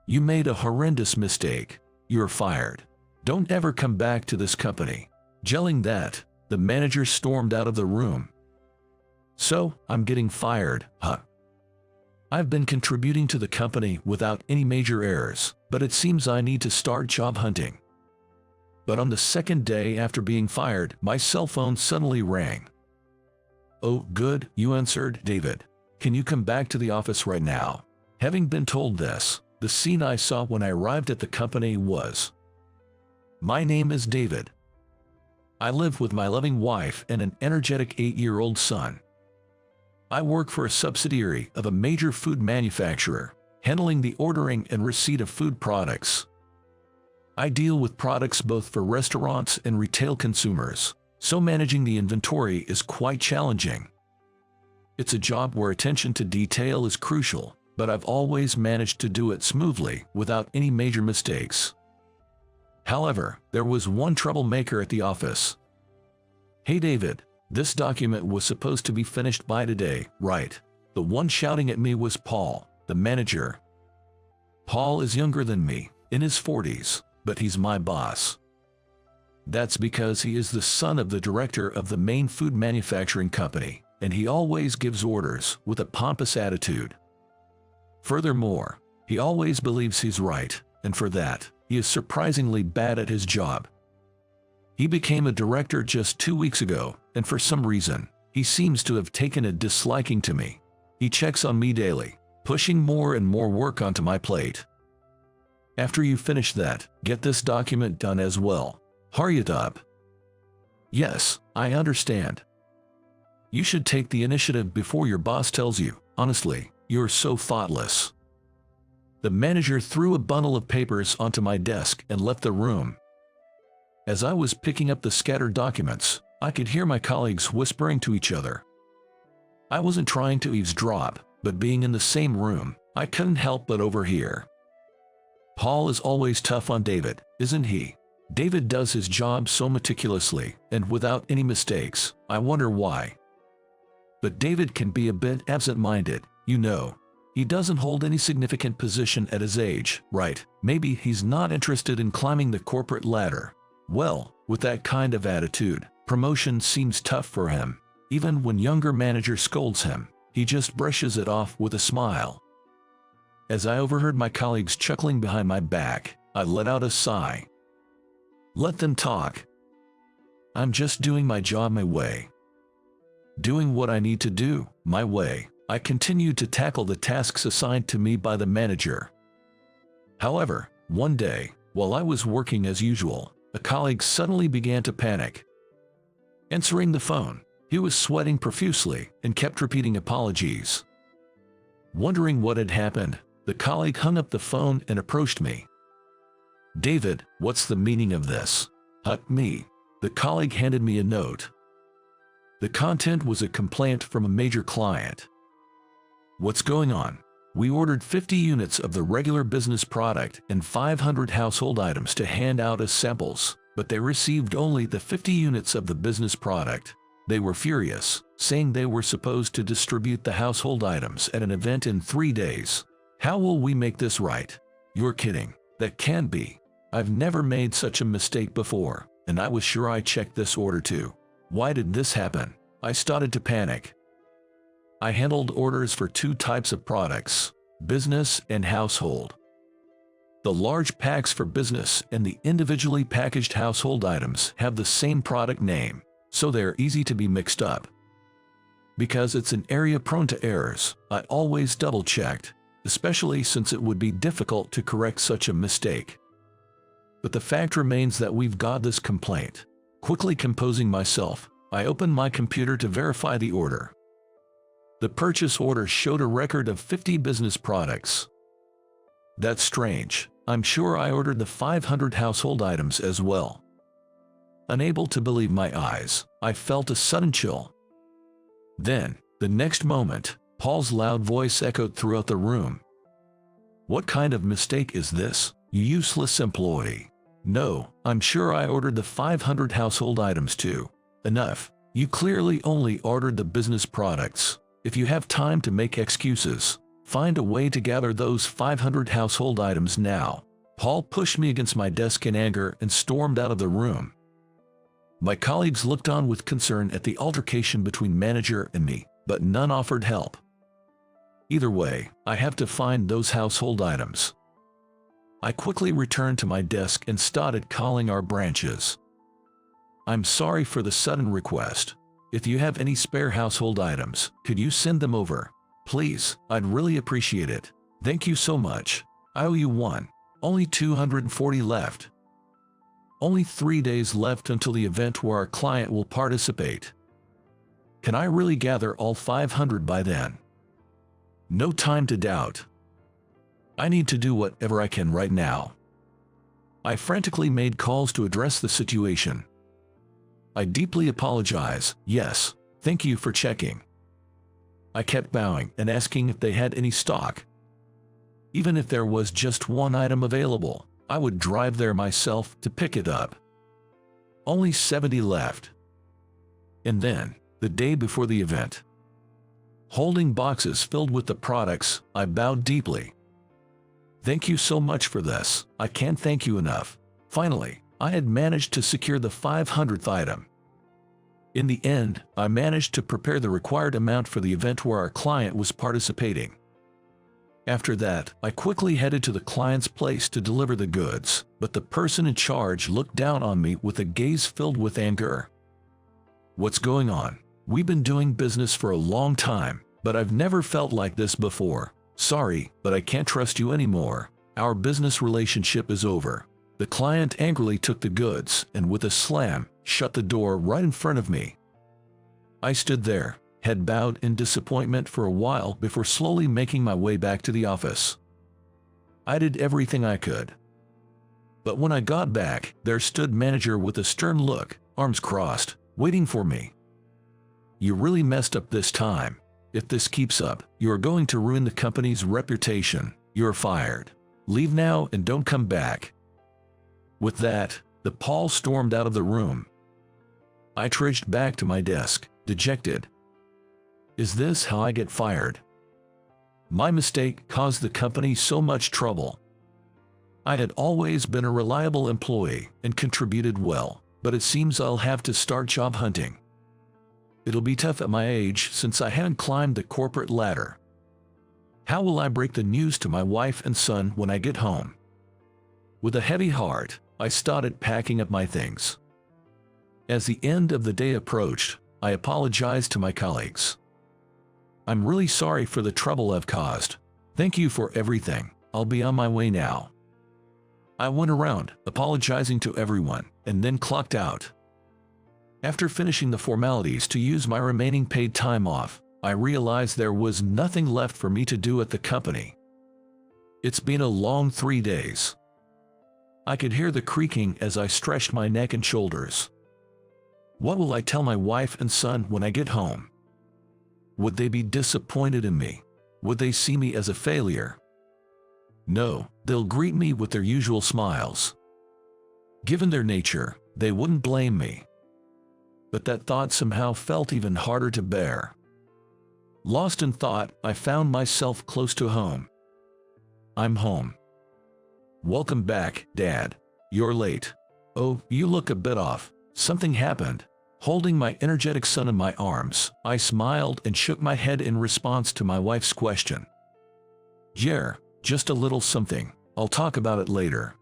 You made a horrendous mistake. You're fired. Don't ever come back to this company. Gelling that, the manager stormed out of the room. So, I'm getting fired, huh? I've been contributing to the company without any major errors, but it seems I need to start job hunting. But on the second day after being fired, my cell phone suddenly rang. Oh, good, you answered, David. Can you come back to the office right now? Having been told this, the scene I saw when I arrived at the company was: my name is David. I live with my loving wife and an energetic 8-year-old son. I work for a subsidiary of a major food manufacturer, handling the ordering and receipt of food products. I deal with products both for restaurants and retail consumers, so managing the inventory is quite challenging. It's a job where attention to detail is crucial, but I've always managed to do it smoothly without any major mistakes. However, there was one troublemaker at the office. Hey David, this document was supposed to be finished by today, right? The one shouting at me was Paul, the manager. Paul is younger than me, in his 40s, but he's my boss. That's because he is the son of the director of the main food manufacturing company, and he always gives orders with a pompous attitude. Furthermore, he always believes he's right, and for that, he is surprisingly bad at his job. He became a director just 2 weeks ago, and for some reason, he seems to have taken a disliking to me. He checks on me daily, pushing more and more work onto my plate. After you finish that, get this document done as well. Hurry it up. Yes, I understand. You should take the initiative before your boss tells you. Honestly, you're so thoughtless. The manager threw a bundle of papers onto my desk and left the room. As I was picking up the scattered documents, I could hear my colleagues whispering to each other. I wasn't trying to eavesdrop, but being in the same room, I couldn't help but overhear. Paul is always tough on David, isn't he? David does his job so meticulously and without any mistakes. I wonder why. But David can be a bit absent-minded, you know. He doesn't hold any significant position at his age, right? Maybe he's not interested in climbing the corporate ladder. Well, with that kind of attitude, promotion seems tough for him. Even when younger manager scolds him, he just brushes it off with a smile. As I overheard my colleagues chuckling behind my back, I let out a sigh. Let them talk. I'm just doing my job my way. Doing what I need to do, my way. I continued to tackle the tasks assigned to me by the manager. However, one day, while I was working as usual, a colleague suddenly began to panic. Answering the phone, he was sweating profusely and kept repeating apologies. Wondering what had happened, the colleague hung up the phone and approached me. David, what's the meaning of this? Me. The colleague handed me a note. The content was a complaint from a major client. What's going on? We ordered 50 units of the regular business product and 500 household items to hand out as samples, but they received only the 50 units of the business product. They were furious, saying they were supposed to distribute the household items at an event in 3 days. How will we make this right? You're kidding. That can't be. I've never made such a mistake before, and I was sure I checked this order too. Why did this happen? I started to panic. I handled orders for 2 types of products, business and household. The large packs for business and the individually packaged household items have the same product name, so they're easy to be mixed up. Because it's an area prone to errors, I always double-checked, especially since it would be difficult to correct such a mistake. But the fact remains that we've got this complaint. Quickly composing myself, I opened my computer to verify the order. The purchase order showed a record of 50 business products. That's strange. I'm sure I ordered the 500 household items as well. Unable to believe my eyes, I felt a sudden chill. Then, the next moment, Paul's loud voice echoed throughout the room. What kind of mistake is this, you useless employee? No, I'm sure I ordered the 500 household items too. Enough. You clearly only ordered the business products. If you have time to make excuses, Find a way to gather those 500 household items now. Paul pushed me against my desk in anger and stormed out of the room. My colleagues looked on with concern at the altercation between manager and me, but none offered help. Either way, I have to find those household items. I quickly returned to my desk and started calling our branches. I'm sorry for the sudden request. If you have any spare household items, could you send them over? Please, I'd really appreciate it. Thank you so much. I owe you one. Only 240 left. Only 3 days left until the event where our client will participate. Can I really gather all 500 by then? No time to doubt. I need to do whatever I can right now. I frantically made calls to address the situation. I deeply apologize. Yes, thank you for checking. I kept bowing and asking if they had any stock. Even if there was just one item available, I would drive there myself to pick it up. Only 70 left. And then, the day before the event, holding boxes filled with the products, I bowed deeply. Thank you so much for this. I can't thank you enough. Finally, I had managed to secure the 500th item. In the end, I managed to prepare the required amount for the event where our client was participating. After that, I quickly headed to the client's place to deliver the goods, but the person in charge looked down on me with a gaze filled with anger. What's going on? We've been doing business for a long time, but I've never felt like this before. Sorry, but I can't trust you anymore. Our business relationship is over. The client angrily took the goods and with a slam, shut the door right in front of me. I stood there, head bowed in disappointment for a while before slowly making my way back to the office. I did everything I could. But when I got back, there stood manager with a stern look, arms crossed, waiting for me. You really messed up this time. If this keeps up, you are going to ruin the company's reputation. You're fired. Leave now and don't come back. With that, the Paul stormed out of the room. I trudged back to my desk, dejected. Is this how I get fired? My mistake caused the company so much trouble. I had always been a reliable employee and contributed well, but it seems I'll have to start job hunting. It'll be tough at my age since I haven't climbed the corporate ladder. How will I break the news to my wife and son when I get home? With a heavy heart, I started packing up my things. As the end of the day approached, I apologized to my colleagues. I'm really sorry for the trouble I've caused. Thank you for everything. I'll be on my way now. I went around, apologizing to everyone, and then clocked out. After finishing the formalities to use my remaining paid time off, I realized there was nothing left for me to do at the company. It's been a long 3 days. I could hear the creaking as I stretched my neck and shoulders. What will I tell my wife and son when I get home? Would they be disappointed in me? Would they see me as a failure? No, they'll greet me with their usual smiles. Given their nature, they wouldn't blame me. But that thought somehow felt even harder to bear. Lost in thought, I found myself close to home. I'm home. Welcome back, Dad. You're late. Oh, you look a bit off. Something happened. Holding my energetic son in my arms, I smiled and shook my head in response to my wife's question. Yeah, just a little something. I'll talk about it later.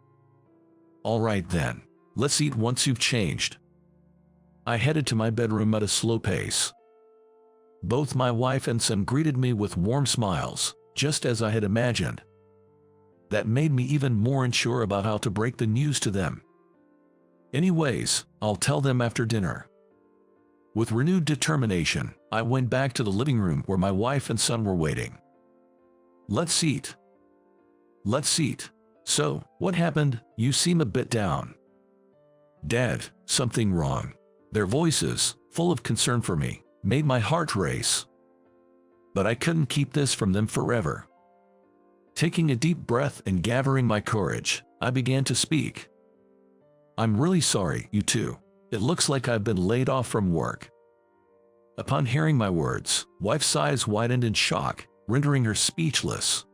All right then. Let's eat once you've changed. I headed to my bedroom at a slow pace. Both my wife and son greeted me with warm smiles, just as I had imagined. That made me even more unsure about how to break the news to them. Anyways, I'll tell them after dinner. With renewed determination, I went back to the living room where my wife and son were waiting. Let's eat. Let's eat. So, what happened? You seem a bit down. Dad, something wrong. Their voices, full of concern for me, made my heart race. But I couldn't keep this from them forever. Taking a deep breath and gathering my courage, I began to speak. I'm really sorry, you two. It looks like I've been laid off from work. Upon hearing my words, wife's eyes widened in shock, rendering her speechless.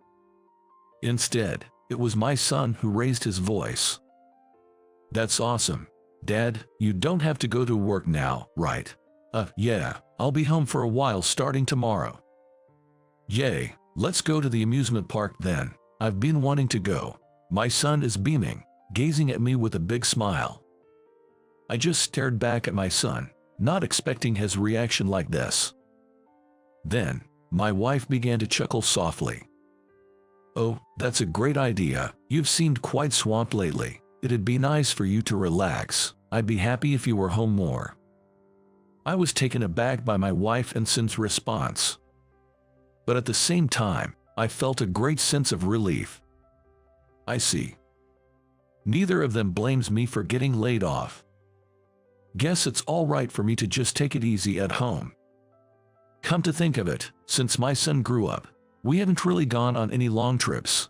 Instead, it was my son who raised his voice. "That's awesome. Dad, you don't have to go to work now, right?" Yeah, I'll be home for a while starting tomorrow." "Yay, let's go to the amusement park then. I've been wanting to go." My son is beaming, gazing at me with a big smile. I just stared back at my son, not expecting his reaction like this. Then, my wife began to chuckle softly. "Oh, that's a great idea. You've seemed quite swamped lately. It'd be nice for you to relax. I'd be happy if you were home more." I was taken aback by my wife and son's response. But at the same time, I felt a great sense of relief. I see. Neither of them blames me for getting laid off. Guess it's all right for me to just take it easy at home. Come to think of it, since my son grew up, we haven't really gone on any long trips.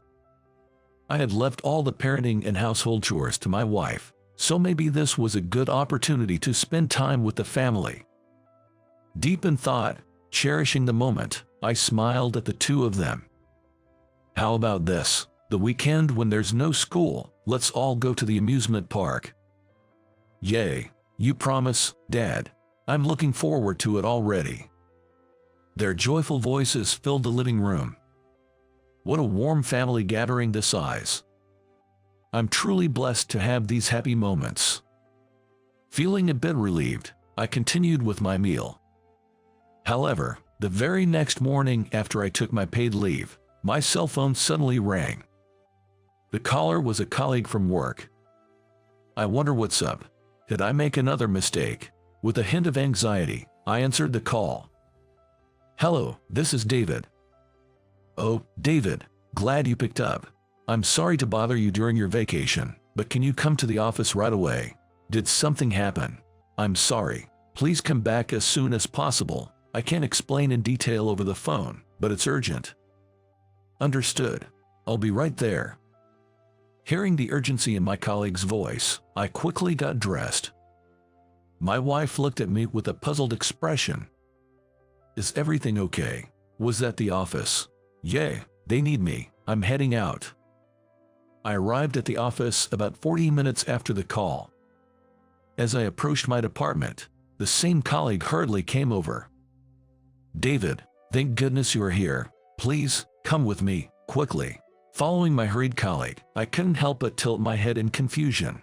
I had left all the parenting and household chores to my wife, so maybe this was a good opportunity to spend time with the family. Deep in thought, cherishing the moment, I smiled at the two of them. "How about this? The weekend when there's no school, let's all go to the amusement park." "Yay, you promise, Dad? I'm looking forward to it already." Their joyful voices filled the living room. What a warm family gathering this is. I'm truly blessed to have these happy moments. Feeling a bit relieved, I continued with my meal. However, the very next morning after I took my paid leave, my cell phone suddenly rang. The caller was a colleague from work. I wonder what's up. Did I make another mistake? With a hint of anxiety, I answered the call. "Hello, this is David." "Oh, David, glad you picked up. I'm sorry to bother you during your vacation, but can you come to the office right away? Did something happen? I'm sorry. Please come back as soon as possible. I can't explain in detail over the phone, but it's urgent." "Understood. I'll be right there." Hearing the urgency in my colleague's voice, I quickly got dressed. My wife looked at me with a puzzled expression. "Is everything okay? Was that the office?" "Yeah, they need me. I'm heading out." I arrived at the office about 40 minutes after the call. As I approached my department, the same colleague hurriedly came over. "David, thank goodness you are here. Please, come with me, quickly." Following my hurried colleague, I couldn't help but tilt my head in confusion.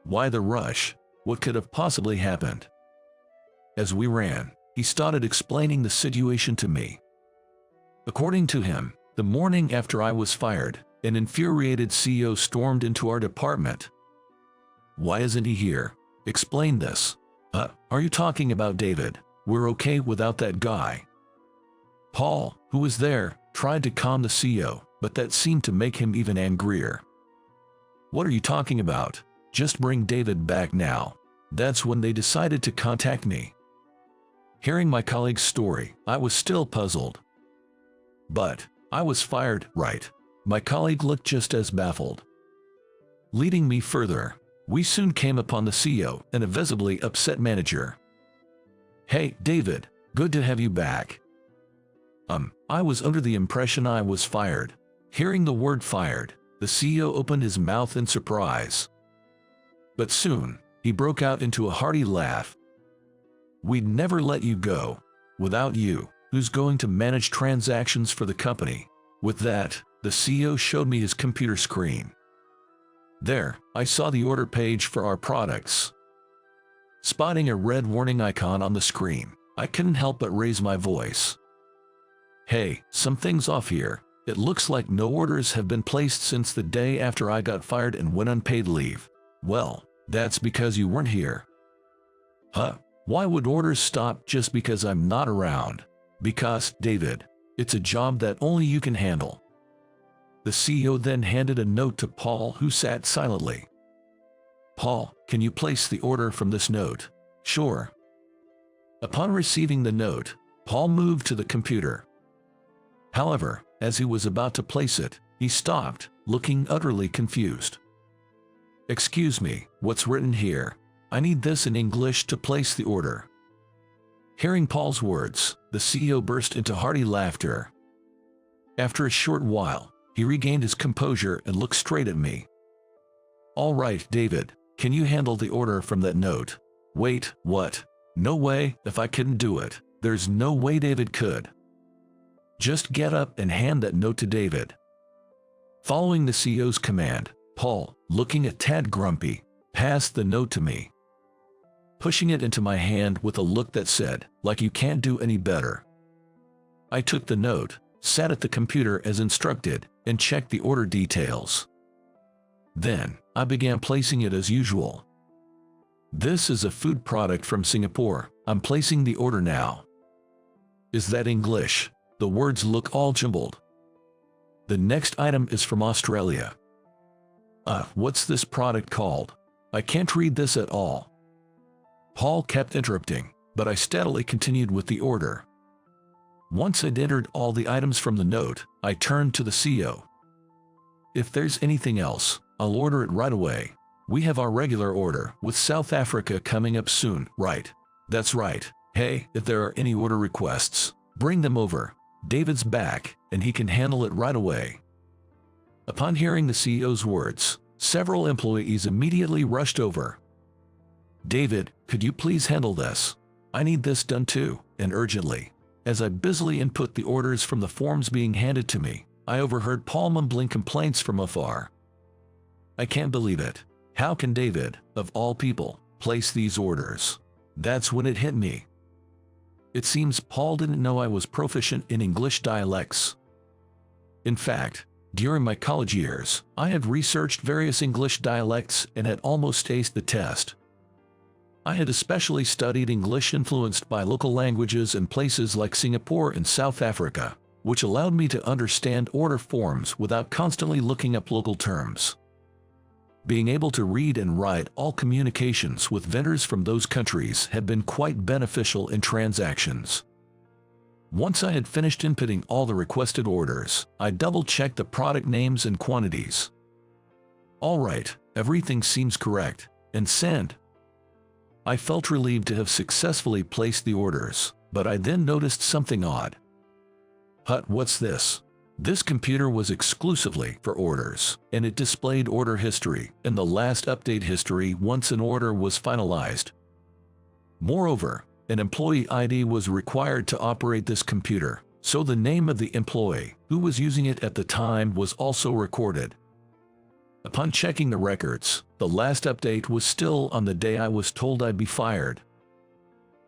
Why the rush? What could have possibly happened? As we ran, he started explaining the situation to me. According to him, the morning after I was fired, an infuriated CEO stormed into our department. "Why isn't he here? Explain this." Are you talking about David? We're okay without that guy." Paul, who was there, tried to calm the CEO, but that seemed to make him even angrier. "What are you talking about? Just bring David back now." That's when they decided to contact me. Hearing my colleague's story, I was still puzzled. But I was fired, right? My colleague looked just as baffled. Leading me further, we soon came upon the CEO and a visibly upset manager. "Hey, David, good to have you back." I was under the impression I was fired. Hearing the word fired, the CEO opened his mouth in surprise. But soon, he broke out into a hearty laugh. "We'd never let you go. Without you, who's going to manage transactions for the company?" With that, the CEO showed me his computer screen. There, I saw the order page for our products. Spotting a red warning icon on the screen, I couldn't help but raise my voice. "Hey, something's off here. It looks like no orders have been placed since the day after I got fired and went on paid leave." "Well, that's because you weren't here." Why would orders stop just because I'm not around?" "Because, David, it's a job that only you can handle." The CEO then handed a note to Paul, who sat silently. "Paul, can you place the order from this note?" "Sure." Upon receiving the note, Paul moved to the computer. However, as he was about to place it, he stopped, looking utterly confused. "Excuse me, what's written here? I need this in English to place the order." Hearing Paul's words, the CEO burst into hearty laughter. After a short while, he regained his composure and looked straight at me. "All right, David, can you handle the order from that note?" "Wait, what? No way, if I couldn't do it. There's no way David could." "Just get up and hand that note to David." Following the CEO's command, Paul, looking a tad grumpy, passed the note to me, pushing it into my hand with a look that said, "Like you can't do any better." I took the note, sat at the computer as instructed, and checked the order details. Then, I began placing it as usual. "This is a food product from Singapore. I'm placing the order now." "Is that English?" The words look all jumbled. "The next item is from Australia." What's this product called? I can't read this at all." Paul kept interrupting, but I steadily continued with the order. Once I'd entered all the items from the note, I turned to the CEO. "If there's anything else, I'll order it right away. We have our regular order with South Africa coming up soon, right?" "That's right. Hey, if there are any order requests, bring them over. David's back, and he can handle it right away." Upon hearing the CEO's words, several employees immediately rushed over. "David, could you please handle this? I need this done too, and urgently." As I busily input the orders from the forms being handed to me, I overheard Paul mumbling complaints from afar. "I can't believe it. How can David, of all people, place these orders?" That's when it hit me. It seems Paul didn't know I was proficient in English dialects. In fact, during my college years, I had researched various English dialects and had almost aced the test. I had especially studied English influenced by local languages in places like Singapore and South Africa, which allowed me to understand order forms without constantly looking up local terms. Being able to read and write all communications with vendors from those countries had been quite beneficial in transactions. Once I had finished inputting all the requested orders, I double-checked the product names and quantities. "All right, everything seems correct, and send." I felt relieved to have successfully placed the orders, but I then noticed something odd. What's this? This computer was exclusively for orders, and it displayed order history and the last update history once an order was finalized. Moreover, an employee ID was required to operate this computer, so the name of the employee who was using it at the time was also recorded. Upon checking the records, the last update was still on the day I was told I'd be fired.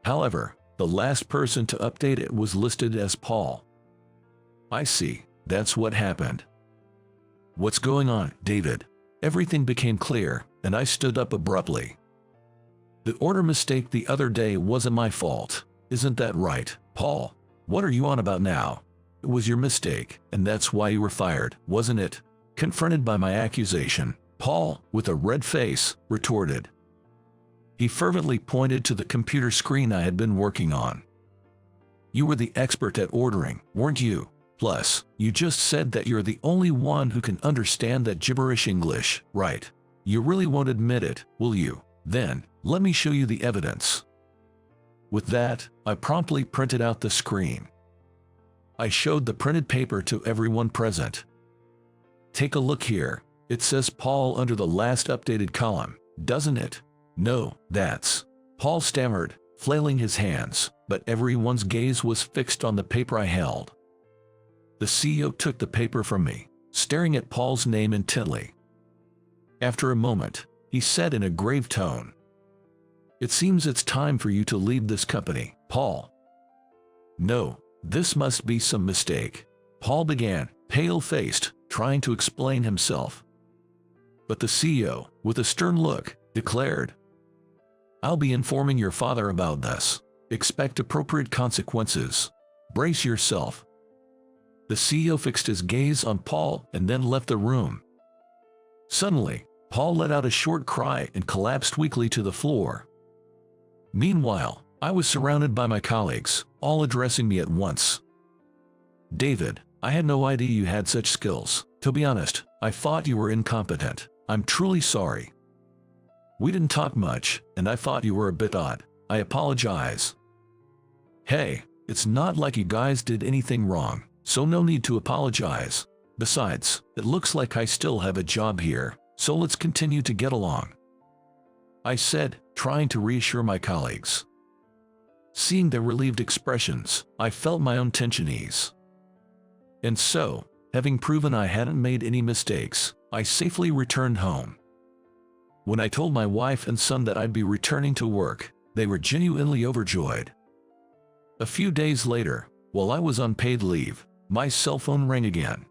However, the last person to update it was listed as Paul. I see, that's what happened. "What's going on, David?" Everything became clear, and I stood up abruptly. "The order mistake the other day wasn't my fault, isn't that right, Paul? What are you on about now? It was your mistake, and that's why you were fired, wasn't it?" Confronted by my accusation, Paul, with a red face, retorted. He fervently pointed to the computer screen I had been working on. "You were the expert at ordering, weren't you? Plus, you just said that you're the only one who can understand that gibberish English, right? You really won't admit it, will you? Then, let me show you the evidence." With that, I promptly printed out the screen. I showed the printed paper to everyone present. "Take a look here. It says Paul under the last updated column, doesn't it?" "No, that's..." Paul stammered, flailing his hands, but everyone's gaze was fixed on the paper I held. The CEO took the paper from me, staring at Paul's name intently. After a moment, he said in a grave tone, "It seems it's time for you to leave this company, Paul." "No, this must be some mistake," Paul began, pale-faced, trying to explain himself. But the CEO, with a stern look, declared, "I'll be informing your father about this. Expect appropriate consequences. Brace yourself." The CEO fixed his gaze on Paul and then left the room. Suddenly, Paul let out a short cry and collapsed weakly to the floor. Meanwhile, I was surrounded by my colleagues, all addressing me at once. "David, I had no idea you had such skills. To be honest, I thought you were incompetent. I'm truly sorry. We didn't talk much, and I thought you were a bit odd. I apologize." "Hey, it's not like you guys did anything wrong. so no need to apologize. Besides, it looks like I still have a job here, so let's continue to get along," I said, trying to reassure my colleagues. Seeing their relieved expressions, I felt my own tension ease. And so, having proven I hadn't made any mistakes, I safely returned home. When I told my wife and son that I'd be returning to work, they were genuinely overjoyed. A few days later, while I was on paid leave, my cell phone rang again.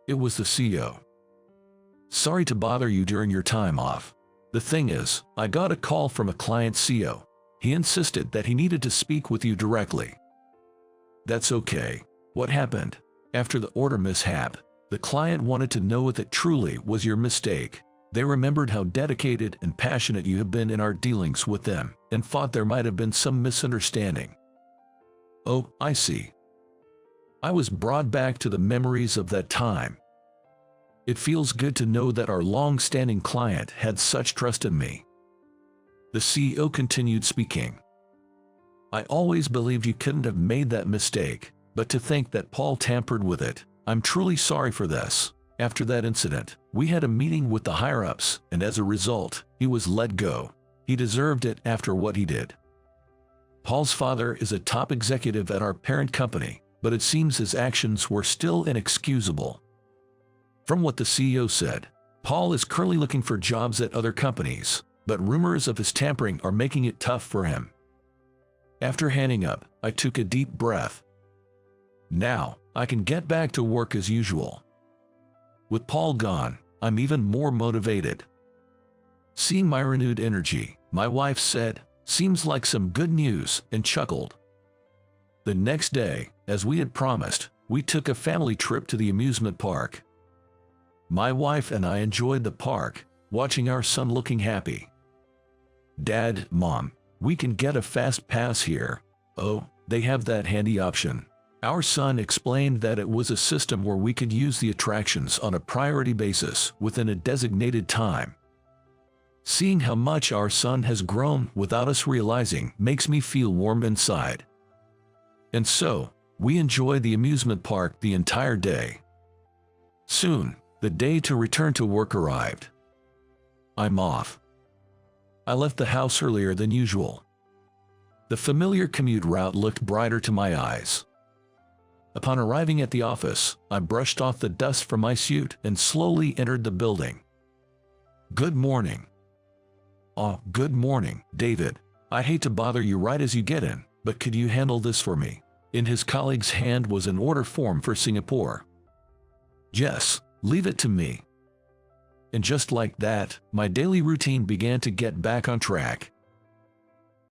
It was the CEO. "Sorry to bother you during your time off. The thing is, I got a call from a client CEO. He insisted that he needed to speak with you directly." "That's okay. What happened?" "After the order mishap, the client wanted to know if it truly was your mistake. They remembered how dedicated and passionate you have been in our dealings with them, and thought there might have been some misunderstanding." "Oh, I see." I was brought back to the memories of that time. It feels good to know that our long-standing client had such trust in me. The CEO continued speaking. "I always believed you couldn't have made that mistake, but to think that Paul tampered with it, I'm truly sorry for this. After that incident, we had a meeting with the higher-ups, and as a result, he was let go. He deserved it after what he did." Paul's father is a top executive at our parent company, but it seems his actions were still inexcusable. From what the CEO said, Paul is currently looking for jobs at other companies, but rumors of his tampering are making it tough for him. After hanging up, I took a deep breath. Now, I can get back to work as usual. With Paul gone, I'm even more motivated. Seeing my renewed energy, my wife said, "Seems like some good news," and chuckled. The next day, as we had promised, we took a family trip to the amusement park. My wife and I enjoyed the park, watching our son looking happy. "Dad, Mom, we can get a fast pass here." "Oh, they have that handy option." Our son explained that it was a system where we could use the attractions on a priority basis within a designated time. Seeing how much our son has grown without us realizing makes me feel warm inside. And so, we enjoyed the amusement park the entire day. Soon, the day to return to work arrived. I'm off. I left the house earlier than usual. The familiar commute route looked brighter to my eyes. Upon arriving at the office, I brushed off the dust from my suit and slowly entered the building. "Good morning." "Oh, good morning, David. I hate to bother you right as you get in, but could you handle this for me?" In his colleague's hand was an order form for Singapore. "Yes, leave it to me." And just like that, my daily routine began to get back on track.